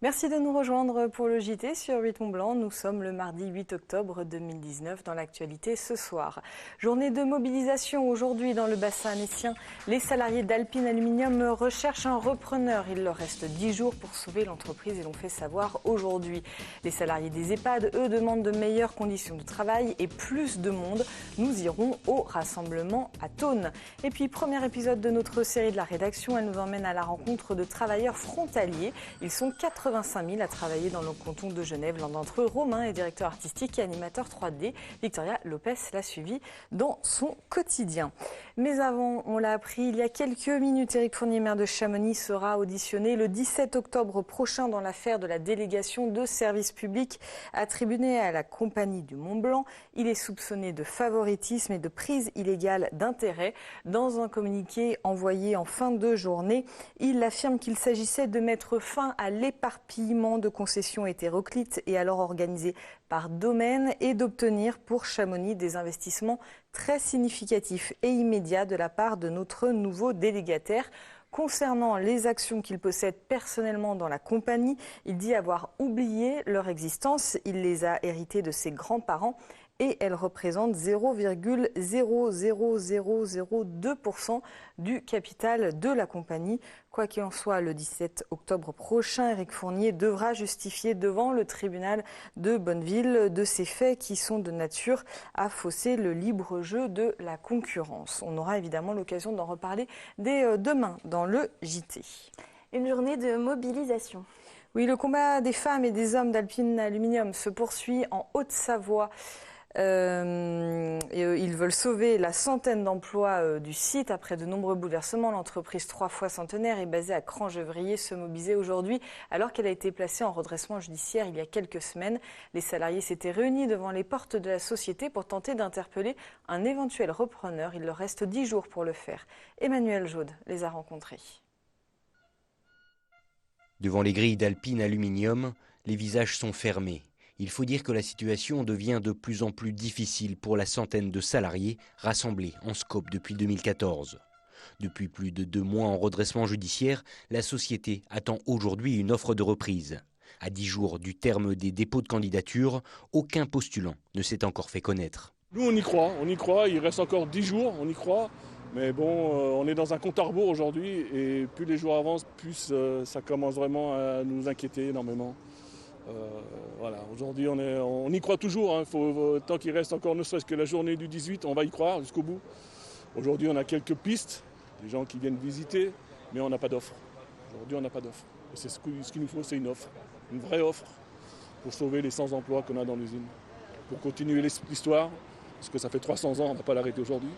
Merci de nous rejoindre pour le JT sur 8 Mont-Blanc. Nous sommes le mardi 8 octobre 2019 dans l'actualité ce soir. Journée de mobilisation aujourd'hui dans le bassin annécien. Les salariés d'Alpine Aluminium recherchent un repreneur. Il leur reste 10 jours pour sauver l'entreprise et l'ont fait savoir aujourd'hui. Les salariés des EHPAD, eux, demandent de meilleures conditions de travail et plus de monde. Nous irons au rassemblement à Thônes. Et puis, premier épisode de notre série de la rédaction, elle nous emmène à la rencontre de travailleurs frontaliers. Ils sont 85 000 à travailler dans le canton de Genève. L'un d'entre eux, Romain, est directeur artistique et animateur 3D. Victoria Lopez l'a suivi dans son quotidien. Mais avant, on l'a appris il y a quelques minutes, Éric Fournier, maire de Chamonix, sera auditionné le 17 octobre prochain dans l'affaire de la délégation de services publics attribuée à la Compagnie du Mont-Blanc. Il est soupçonné de favoritisme et de prise illégale d'intérêt. Dans un communiqué envoyé en fin de journée, il affirme qu'il s'agissait de mettre fin à l'éparpillement de concessions hétéroclites et alors organisées par domaine et d'obtenir pour Chamonix des investissements très significatifs et immédiats de la part de notre nouveau délégataire. Concernant les actions qu'il possède personnellement dans la compagnie, il dit avoir oublié leur existence. Il les a héritées de ses grands-parents et elles représentent 0,00002% du capital de la compagnie. Quoi qu'il en soit, le 17 octobre prochain, Éric Fournier devra justifier devant le tribunal de Bonneville de ces faits qui sont de nature à fausser le libre jeu de la concurrence. On aura évidemment l'occasion d'en reparler dès demain dans le JT. Une journée de mobilisation. Oui, le combat des femmes et des hommes d'Alpine Aluminium se poursuit en Haute-Savoie. Ils veulent sauver la centaine d'emplois du site après de nombreux bouleversements. L'entreprise 3 fois centenaire est basée à Crangevrier se mobilisait aujourd'hui alors qu'elle a été placée en redressement judiciaire il y a quelques semaines. Les salariés s'étaient réunis devant les portes de la société pour tenter d'interpeller un éventuel repreneur. Il leur reste 10 jours pour le faire. Emmanuel Jaude les a rencontrés. Devant les grilles d'Alpine Aluminium, les visages sont fermés. Il faut dire que la situation devient de plus en plus difficile pour la centaine de salariés rassemblés en SCOP depuis 2014. Depuis plus de 2 mois en redressement judiciaire, la société attend aujourd'hui une offre de reprise. À 10 jours du terme des dépôts de candidature, aucun postulant ne s'est encore fait connaître. Nous on y croit, il reste encore 10 jours, on y croit. Mais bon, on est dans un compte à rebours aujourd'hui et plus les jours avancent, plus ça commence vraiment à nous inquiéter énormément. Voilà, aujourd'hui on y croit toujours, hein. Tant qu'il reste encore ne serait-ce que la journée du 18, on va y croire jusqu'au bout. Aujourd'hui on a quelques pistes, des gens qui viennent visiter, mais on n'a pas d'offre. Aujourd'hui on n'a pas d'offre. Et ce qu'il nous faut, c'est une offre, une vraie offre pour sauver les 100 emplois qu'on a dans l'usine. Pour continuer l'histoire, parce que ça fait 300 ans, on ne va pas l'arrêter aujourd'hui.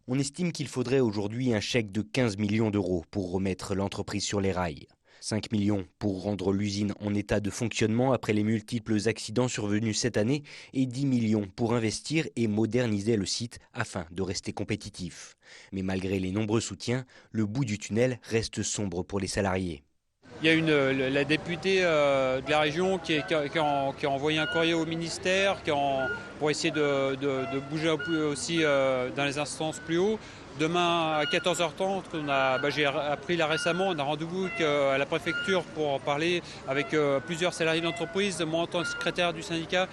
On estime qu'il faudrait aujourd'hui un chèque de 15 millions d'euros pour remettre l'entreprise sur les rails. 5 millions pour rendre l'usine en état de fonctionnement après les multiples accidents survenus cette année et 10 millions pour investir et moderniser le site afin de rester compétitif. Mais malgré les nombreux soutiens, le bout du tunnel reste sombre pour les salariés. Il y a la députée de la région qui a envoyé un courrier au ministère pour essayer de bouger un peu aussi dans les instances plus haut. Demain à 14h30, j'ai appris là récemment, on a rendez-vous à la préfecture pour parler avec plusieurs salariés de l'entreprise, moi en tant que secrétaire du syndicat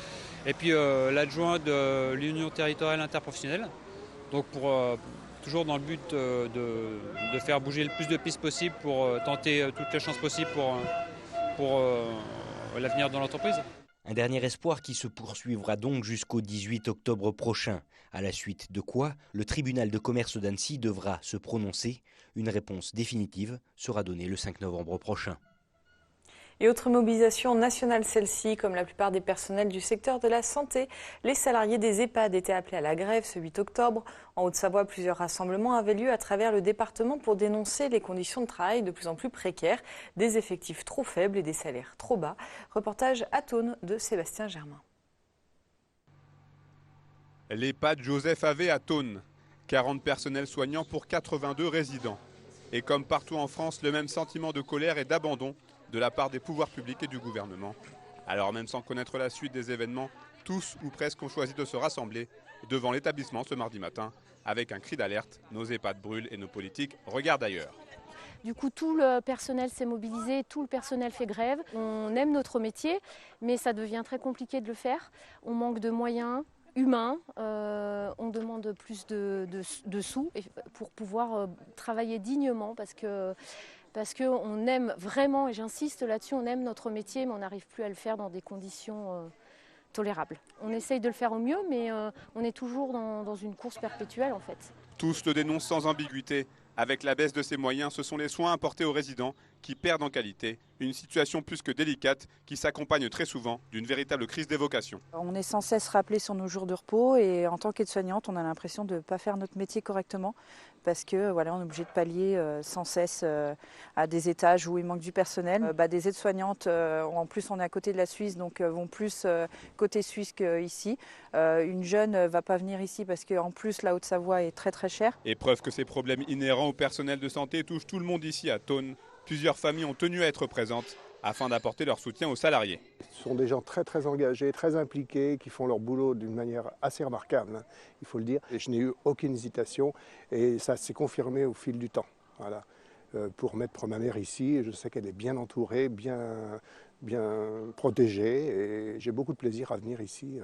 et puis l'adjoint de l'Union territoriale interprofessionnelle. Donc toujours dans le but de faire bouger le plus de pistes possible pour tenter toutes les chances possibles pour l'avenir de l'entreprise. Un dernier espoir qui se poursuivra donc jusqu'au 18 octobre prochain, à la suite de quoi le tribunal de commerce d'Annecy devra se prononcer. Une réponse définitive sera donnée le 5 novembre prochain. Et autre mobilisation nationale, celle-ci, comme la plupart des personnels du secteur de la santé, les salariés des EHPAD étaient appelés à la grève ce 8 octobre. En Haute-Savoie, plusieurs rassemblements avaient lieu à travers le département pour dénoncer les conditions de travail de plus en plus précaires, des effectifs trop faibles et des salaires trop bas. Reportage à Thônes de Sébastien Germain. L'EHPAD Joseph Havé à Thônes. 40 personnels soignants pour 82 résidents. Et comme partout en France, le même sentiment de colère et d'abandon de la part des pouvoirs publics et du gouvernement. Alors même sans connaître la suite des événements, tous ou presque ont choisi de se rassembler devant l'établissement ce mardi matin avec un cri d'alerte. Nos EHPAD brûlent et nos politiques regardent ailleurs. Du coup, tout le personnel s'est mobilisé, tout le personnel fait grève. On aime notre métier, mais ça devient très compliqué de le faire. On manque de moyens humains, on demande plus de sous pour pouvoir travailler dignement parce qu'on aime vraiment, et j'insiste là-dessus, on aime notre métier, mais on n'arrive plus à le faire dans des conditions tolérables. On essaye de le faire au mieux, mais on est toujours dans une course perpétuelle en fait. Tous le dénoncent sans ambiguïté. Avec la baisse de ses moyens, ce sont les soins apportés aux résidents qui perdent en qualité. Une situation plus que délicate qui s'accompagne très souvent d'une véritable crise des vocations. On est sans cesse rappelé sur nos jours de repos et en tant qu'aide-soignante, on a l'impression de ne pas faire notre métier correctement parce que on est obligé de pallier sans cesse à des étages où il manque du personnel. Des aides-soignantes, en plus on est à côté de la Suisse, donc vont plus côté suisse qu'ici. Une jeune ne va pas venir ici parce qu'en plus la Haute-Savoie est très très chère. Et preuve que ces problèmes inhérents au personnel de santé touchent tout le monde ici à Thônes. Plusieurs familles ont tenu à être présentes afin d'apporter leur soutien aux salariés. Ce sont des gens très très engagés, très impliqués, qui font leur boulot d'une manière assez remarquable, il faut le dire. Et je n'ai eu aucune hésitation et ça s'est confirmé au fil du temps. Voilà. Pour mettre ma mère ici, je sais qu'elle est bien entourée, bien protégée et j'ai beaucoup de plaisir à venir ici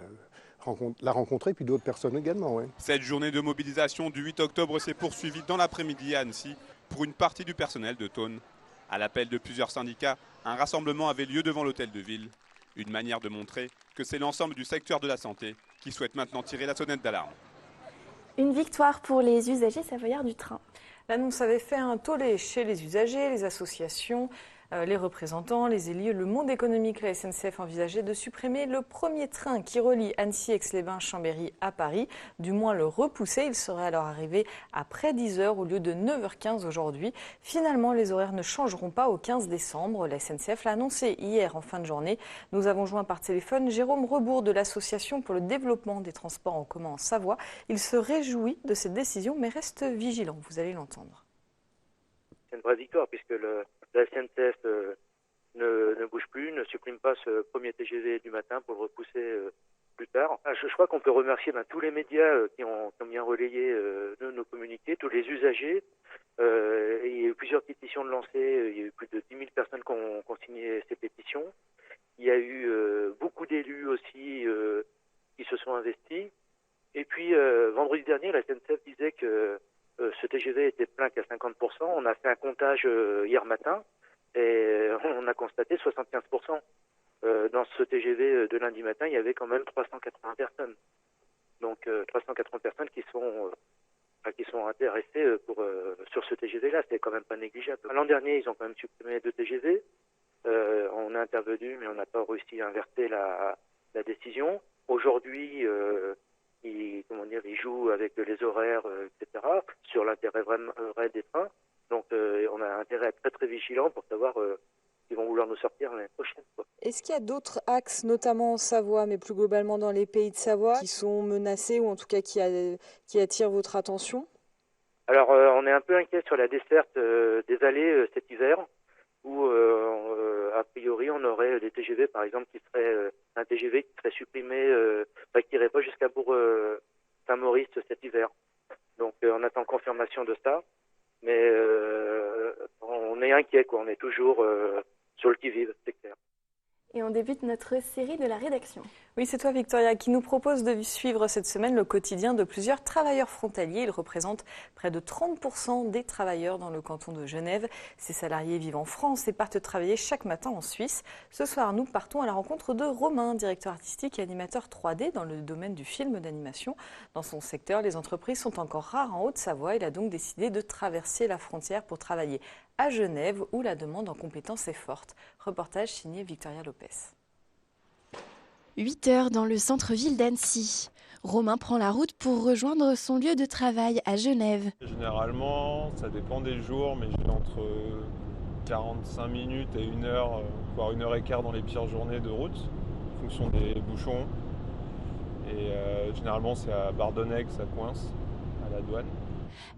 la rencontrer, puis d'autres personnes également. Ouais. Cette journée de mobilisation du 8 octobre s'est poursuivie dans l'après-midi à Annecy pour une partie du personnel de Thônes. À l'appel de plusieurs syndicats, un rassemblement avait lieu devant l'hôtel de ville. Une manière de montrer que c'est l'ensemble du secteur de la santé qui souhaite maintenant tirer la sonnette d'alarme. Une victoire pour les usagers savoyards du train. L'annonce avait fait un tollé chez les usagers, les associations, les représentants, les élus. Le monde économique, la SNCF envisageait de supprimer le premier train qui relie Annecy-Aix-les-Bains-Chambéry à Paris, du moins le repousser. Il serait alors arrivé après 10h au lieu de 9h15 aujourd'hui. Finalement, les horaires ne changeront pas au 15 décembre. La SNCF l'a annoncé hier en fin de journée. Nous avons joint par téléphone Jérôme Rebourg de l'Association pour le développement des transports en commun en Savoie. Il se réjouit de cette décision mais reste vigilant. Vous allez l'entendre. C'est une vraie victoire puisque la SNCF ne bouge plus, ne supprime pas ce premier TGV du matin pour le repousser plus tard. Je crois qu'on peut remercier tous les médias qui ont bien relayé nos communiqués, tous les usagers. Il y a eu plusieurs pétitions de lancées, il y a eu plus de 10 000 personnes qui ont signé ces pétitions. Il y a eu beaucoup d'élus aussi qui se sont investis. Et puis vendredi dernier, la SNCF disait que ce TGV était plein qu'à 50%. On a fait un comptage hier matin et on a constaté 75%. Dans ce TGV de lundi matin, il y avait quand même 380 personnes. Donc 380 personnes qui sont intéressées sur ce TGV-là. C'est quand même pas négligeable. L'an dernier, ils ont quand même supprimé 2 TGV. On a intervenu, mais on n'a pas réussi à inverser la décision. Aujourd'hui, ils jouent avec les horaires, etc., sur l'intérêt vrai des trains. Donc on a intérêt à être très très vigilant pour savoir qu'ils vont vouloir nous sortir l'année prochaine. Est-ce qu'il y a d'autres axes, notamment en Savoie, mais plus globalement dans les pays de Savoie, qui sont menacés ou en tout cas qui attirent votre attention? Alors on est un peu inquiet sur la desserte des allées cet hiver, où a priori on aurait des TGV par exemple qui serait un TGV qui serait supprimé, qui irait pas jusqu'à Bourg-Saint-Maurice cet hiver. Donc on attend confirmation de ça, mais on est inquiet, on est toujours sur le qui-vive, c'est clair. Et on débute notre série de la rédaction. Oui, c'est toi Victoria qui nous propose de suivre cette semaine le quotidien de plusieurs travailleurs frontaliers. Ils représentent près de 30% des travailleurs dans le canton de Genève. Ces salariés vivent en France et partent travailler chaque matin en Suisse. Ce soir, nous partons à la rencontre de Romain, directeur artistique et animateur 3D dans le domaine du film d'animation. Dans son secteur, les entreprises sont encore rares en Haute-Savoie. Il a donc décidé de traverser la frontière pour travailler à Genève où la demande en compétences est forte. Reportage signé Victoria Lopez. 8 heures dans le centre-ville d'Annecy. Romain prend la route pour rejoindre son lieu de travail à Genève. Généralement, ça dépend des jours, mais j'ai entre 45 minutes et 1 heure, voire 1 heure et quart dans les pires journées de route, en fonction des bouchons. Et généralement, c'est à Bardonnay que ça coince, à la douane.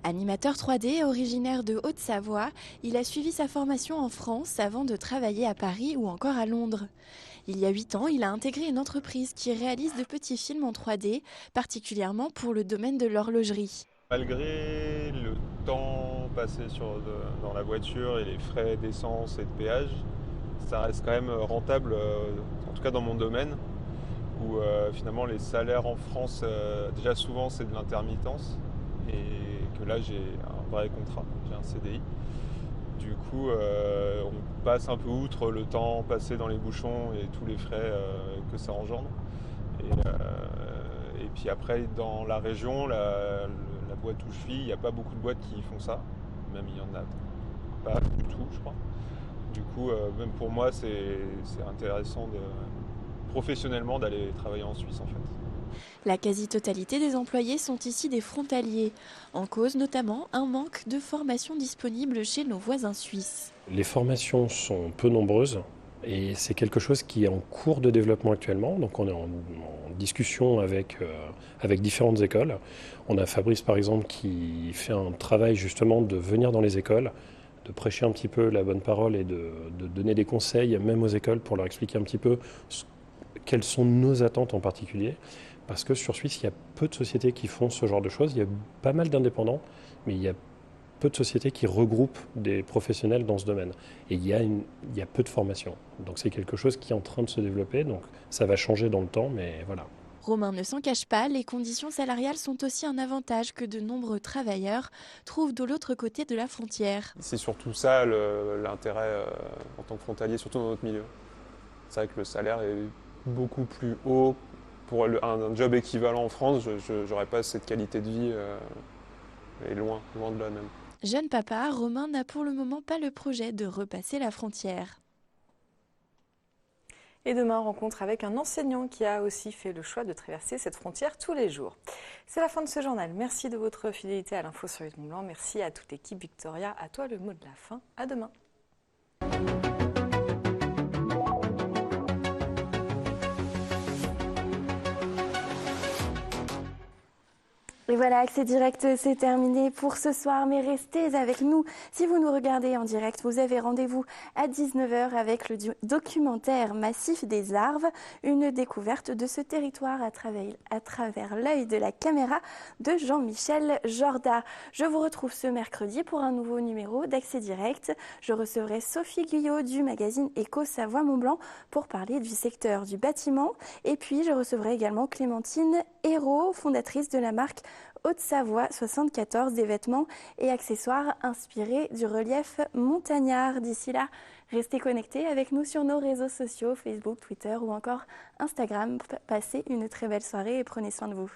Animateur 3D originaire de Haute-Savoie, il a suivi sa formation en France avant de travailler à Paris ou encore à Londres. Il y a 8 ans, il a intégré une entreprise qui réalise de petits films en 3D, particulièrement pour le domaine de l'horlogerie. Malgré le temps passer dans la voiture et les frais d'essence et de péage, ça reste quand même rentable, en tout cas dans mon domaine, où finalement les salaires en France, déjà souvent c'est de l'intermittence, et que là j'ai un vrai contrat, j'ai un CDI. Du coup, on passe un peu outre le temps passé dans les bouchons et tous les frais que ça engendre. Et puis après, dans la région, la boîte où je suis, il n'y a pas beaucoup de boîtes qui font ça. Même il n'y en a pas du tout, je crois. Du coup, même pour moi, c'est intéressant professionnellement d'aller travailler en Suisse, en fait. La quasi-totalité des employés sont ici des frontaliers, en cause notamment un manque de formation disponible chez nos voisins suisses. Les formations sont peu nombreuses et c'est quelque chose qui est en cours de développement actuellement. Donc on est en discussion avec différentes écoles. On a Fabrice par exemple qui fait un travail justement de venir dans les écoles, de prêcher un petit peu la bonne parole et de donner des conseils même aux écoles pour leur expliquer un petit peu quelles sont nos attentes en particulier. Parce que sur Suisse, il y a peu de sociétés qui font ce genre de choses. Il y a pas mal d'indépendants, mais il y a peu de sociétés qui regroupent des professionnels dans ce domaine. Et il y a peu de formation. Donc c'est quelque chose qui est en train de se développer. Donc ça va changer dans le temps, mais voilà. Romain ne s'en cache pas, les conditions salariales sont aussi un avantage que de nombreux travailleurs trouvent de l'autre côté de la frontière. C'est surtout ça l'intérêt en tant que frontalier, surtout dans notre milieu. C'est vrai que le salaire est beaucoup plus haut. Pour un job équivalent en France, je n'aurais pas cette qualité de vie, et loin de là même. Jeune papa, Romain n'a pour le moment pas le projet de repasser la frontière. Et demain, rencontre avec un enseignant qui a aussi fait le choix de traverser cette frontière tous les jours. C'est la fin de ce journal. Merci de votre fidélité à l'info sur Rive-Mont-Blanc. Merci à toute l'équipe. Victoria, à toi le mot de la fin. À demain. Et voilà, Accès Direct, c'est terminé pour ce soir, mais restez avec nous. Si vous nous regardez en direct, vous avez rendez-vous à 19h avec le documentaire Massif des larves, une découverte de ce territoire à travers l'œil de la caméra de Jean-Michel Jorda. Je vous retrouve ce mercredi pour un nouveau numéro d'Accès Direct. Je recevrai Sophie Guyot du magazine Éco Savoie-Mont-Blanc pour parler du secteur du bâtiment. Et puis, je recevrai également Clémentine Hérault, fondatrice de la marque Haute-Savoie 74, des vêtements et accessoires inspirés du relief montagnard. D'ici là, restez connectés avec nous sur nos réseaux sociaux, Facebook, Twitter ou encore Instagram. Passez une très belle soirée et prenez soin de vous.